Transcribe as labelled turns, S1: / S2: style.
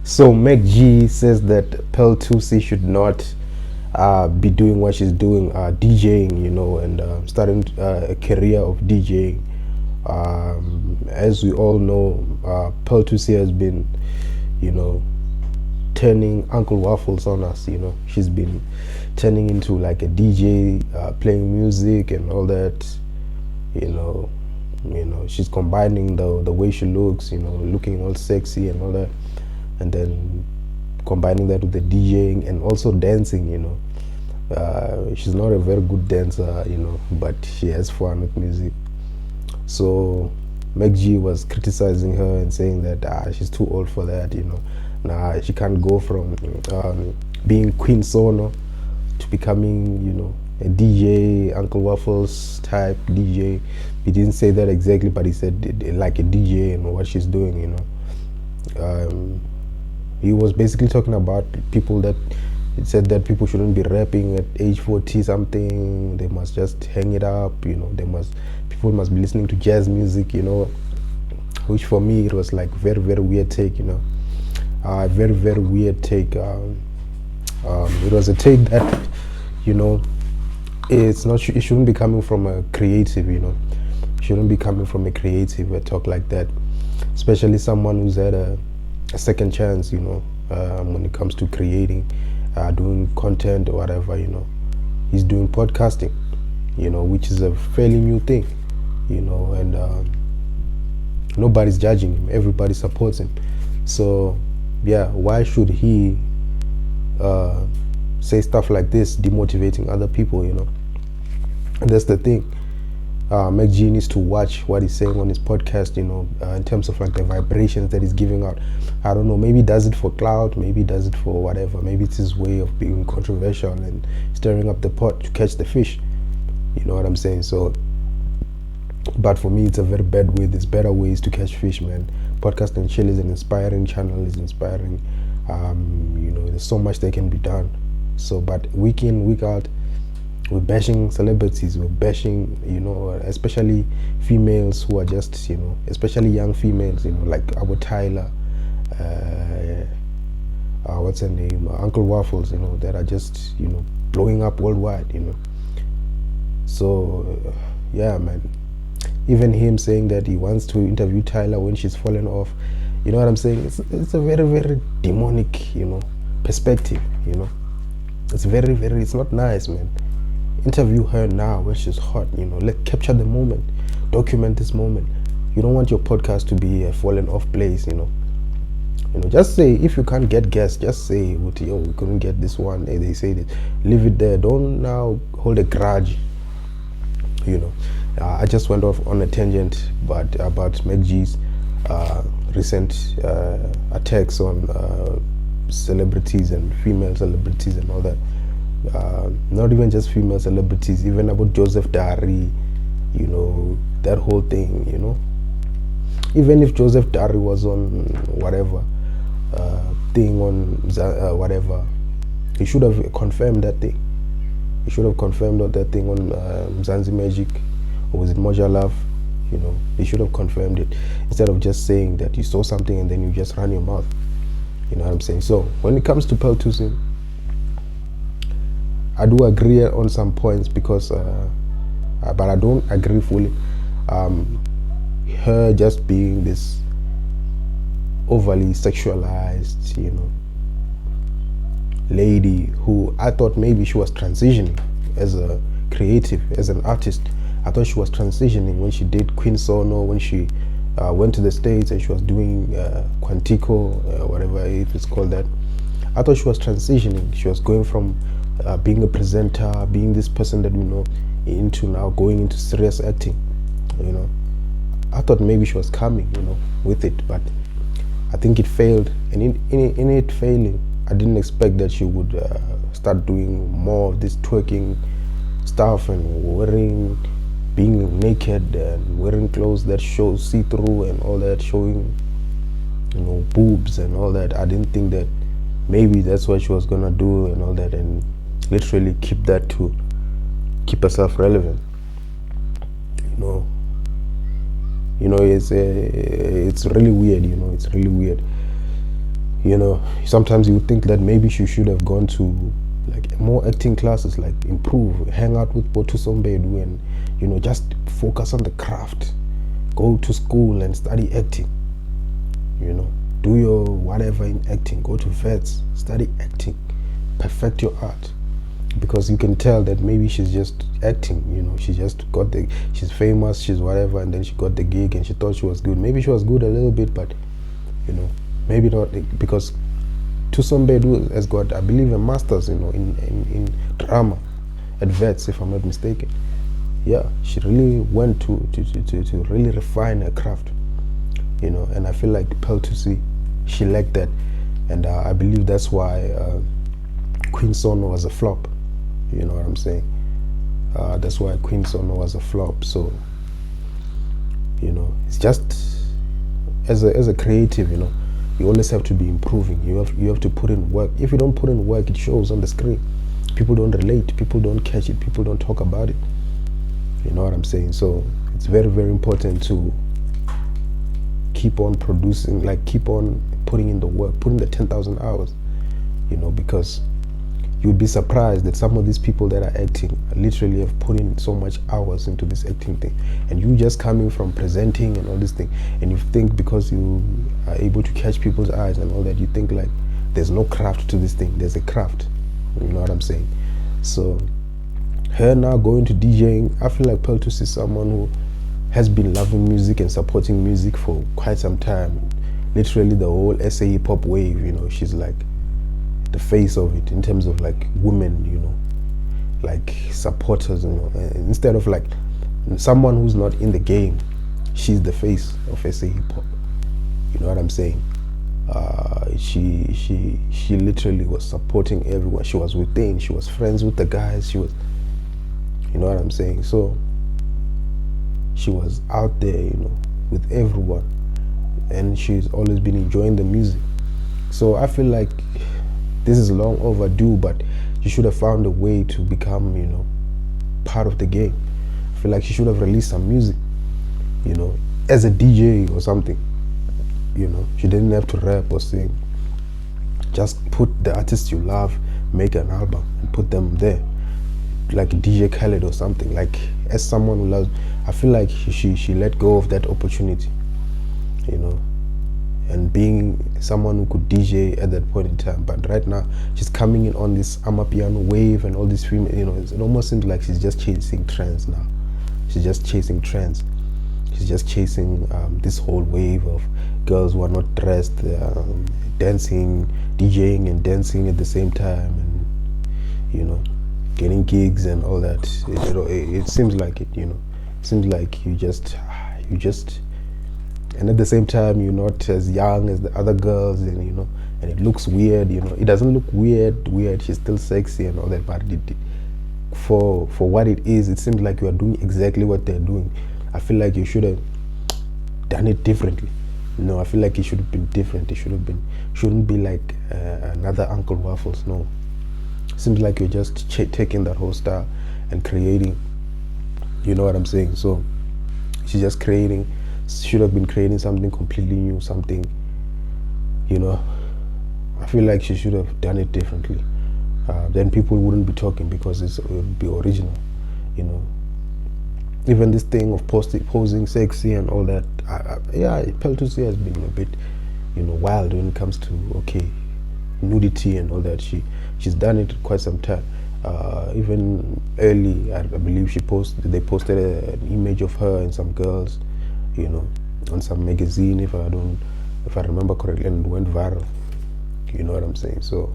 S1: So MacG says that Pearl Thusi should not be doing what she's doing, DJing, and starting a career of DJing. As we all know, Pearl Thusi has been, you know, turning Uncle Waffles on us. She's been turning into like a DJ, playing music and all that. You know, she's combining the way she looks, looking all sexy and all that, and then combining that with the DJing and also dancing. She's not a very good dancer, but she has fun with music. So MacG was criticizing her and saying that she's too old for that. Nah, she can't go from being Queen Sono to becoming, a DJ, Uncle Waffles type DJ. He didn't say that exactly, but he said like a DJ and what she's doing. He was basically talking about people that it said that people shouldn't be rapping at age 40 something. They must just hang it up. People must be listening to jazz music. Which for me it was like very very weird take. Very very weird take. It was a take that it's not. It shouldn't be coming from a creative. Shouldn't be coming from a creative a talk like that, especially someone who's had a second chance. When it comes to creating, doing content or whatever. He's doing podcasting. Which is a fairly new thing. And nobody's judging him. Everybody supports him. So yeah, why should he say stuff like this, demotivating other people? And that's the thing. MacG needs to watch what he's saying on his podcast, in terms of like the vibrations that he's giving out. I don't know, maybe he does it for clout, maybe he does it for whatever, maybe it's his way of being controversial and stirring up the pot to catch the fish. You know what I'm saying? So, but for me, it's a very bad way. There's better ways to catch fish, man. Podcast and Chill is an inspiring channel, is inspiring. There's so much that can be done. So, but week in, week out, we're bashing celebrities, we're bashing, especially females who are just, especially young females, like our Tyler, what's her name, Uncle Waffles, that are just, blowing up worldwide, So, yeah, man. Even him saying that he wants to interview Tyler when she's fallen off, you know what I'm saying? It's a very, very demonic, perspective, It's very, very, it's not nice, man. Interview her now when she's hot, capture the moment, document this moment. You don't want your podcast to be a fallen off place, just say, if you can't get guests, just say, we couldn't get this one, they say this, leave it there. Don't now hold a grudge, I just went off on a tangent, but about MacG's recent attacks on celebrities and female celebrities and all that. Not even just female celebrities, even about Joseph Dari, that whole thing, Even if Joseph Dari was on whatever thing on whatever, he should have confirmed that thing. He should have confirmed that thing on Mzansi Magic, or was it Moja Love? He should have confirmed it instead of just saying that you saw something and then you just run your mouth. You know what I'm saying? So when it comes to Pearl Thusi, I do agree on some points because, but I don't agree fully. Her just being this overly sexualized, lady who I thought maybe she was transitioning as a creative, as an artist. I thought she was transitioning when she did Queen Sono, when she went to the States and she was doing Quantico, whatever if it's called that. I thought she was transitioning. She was going from being a presenter, being this person that we know, into now going into serious acting. I thought maybe she was coming, with it, but I think it failed. And in it failing, I didn't expect that she would start doing more of this twerking stuff and being naked and wearing clothes that show see-through and all that, showing, boobs and all that. I didn't think that maybe that's what she was gonna do and all that, and literally keep that to keep herself relevant. It's really weird. It's really weird. You know, sometimes you would think that maybe she should have gone to like more acting classes, like improve, hang out with Botusombedu, and you know, just focus on the craft. Go to school and study acting. You know, do your whatever in acting. Go to vets, study acting, perfect your art. Because you can tell that maybe she's just acting. You know, she's famous, she's whatever, and then she got the gig and she thought she was good. Maybe she was good a little bit, but you know, maybe not, because Tusombedu has got, I believe, a master's, you know, in drama at Vets, if I'm not mistaken. Yeah, she really went to really refine her craft, you know, and I feel like Pearl Thusi, she lacked that, and I believe that's why Queen Sono was a flop. You know what I'm saying? That's why Queen Sono was a flop. So, you know, it's just as a creative, you know, you always have to be improving. You have to put in work. If you don't put in work, it shows on the screen. People don't relate. People don't catch it. People don't talk about it. You know what I'm saying? So it's very, very important to keep on producing, like keep on putting in the work, putting the 10,000 hours. You know, because you'd be surprised that some of these people that are acting literally have put in so much hours into this acting thing, and you just coming from presenting and all this thing, and you think because you are able to catch people's eyes and all that, you think like there's no craft to this thing. There's a craft. You know what I'm saying? So her now going to DJing, I feel like Pearl Thusi is someone who has been loving music and supporting music for quite some time. Literally the whole SA hip hop wave, you know, she's like the face of it in terms of like women, you know, like supporters, you know, and instead of like someone who's not in the game, she's the face of SA hip hop. You know what I'm saying? She literally was supporting everyone. She was within. She was friends with the guys. She was, you know what I'm saying? So she was out there, you know, with everyone, and she's always been enjoying the music. So I feel like this is long overdue, but she should have found a way to become, you know, part of the game. I feel like she should have released some music, you know, as a DJ or something. You know, she didn't have to rap or sing. Just put the artists you love, make an album, and put them there, like DJ Khaled or something. Like, as someone who loves, I feel like she let go of that opportunity, you know, and being someone who could DJ at that point in time. But right now, she's coming in on this Amapiano wave and all these film, you know, it almost seems like she's just chasing trends now. She's just chasing trends. She's just chasing this whole wave of girls who are not dressed, dancing, DJing and dancing at the same time, and, you know, getting gigs and all that. It seems like it, you know. It seems like you just, and at the same time, you're not as young as the other girls, and you know, and it looks weird, you know. It doesn't look weird. She's still sexy and all that, but for what it is, it seems like you are doing exactly what they're doing. I feel like you should have done it differently. You know, I feel like it should have been different. It shouldn't be like another Uncle Waffles. No, it seems like you're just taking that whole style and creating. You know what I'm saying? So she's just creating. Should have been creating something completely new, something. You know, I feel like she should have done it differently. Then people wouldn't be talking because it would be original. You know. Even this thing of posing sexy and all that, yeah, Pearl Thusi has been a bit, you know, wild when it comes to, okay, nudity and all that. She's done it quite some time. Even early, I believe they posted an image of her and some girls, you know, on some magazine, if I remember correctly, and it went viral. You know what I'm saying? So